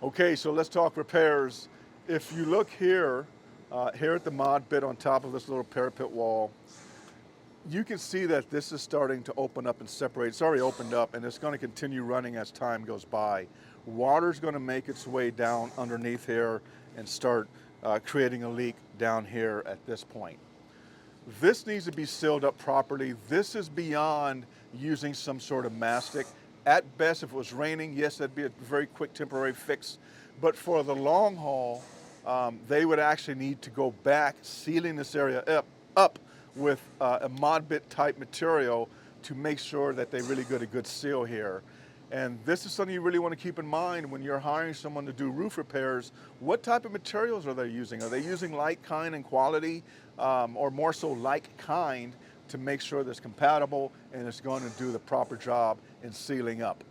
Okay, so let's talk repairs. If you look here, here at the mod bit on top of this little parapet wall, you can see that this is starting to open up and separate. It's already opened up and it's going to continue running as time goes by. Water's going to make its way down underneath here and start creating a leak down here at this point. This needs to be sealed up properly. This is beyond using some sort of mastic. At best, if it was raining, yes, that'd be a very quick temporary fix. But for the long haul, they would actually need to go back, sealing this area up with a mod bit type material to make sure that they really get a good seal here. And this is something you really want to keep in mind when you're hiring someone to do roof repairs. What type of materials are they using? Are they using like, kind, and quality, or more so like kind, to make sure that it's compatible and it's going to do the proper job in sealing up?